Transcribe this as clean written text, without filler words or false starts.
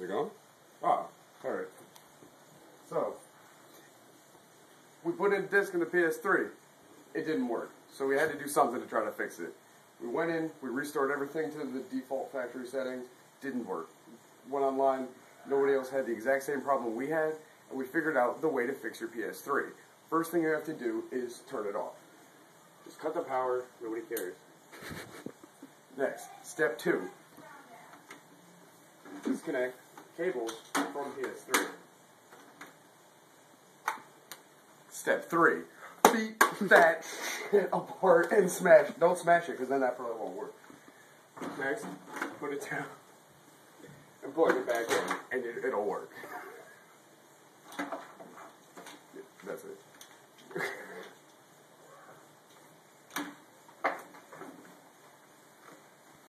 it gone? Ah, alright. So, we put in a disc in the PS3. It didn't work. So we had to do something to try to fix it. We went in, we restored everything to the default factory settings. Didn't work. Went online, nobody else had the exact same problem we had, and we figured out the way to fix your PS3. First thing you have to do is turn it off. Just cut the power, nobody cares. Next, step 2. Disconnect cables from PS3. Step 3. Beat that shit apart and smash. Don't smash it, because then that probably won't work. Next, put it down and plug it back in, and it'll work. Yeah, that's it.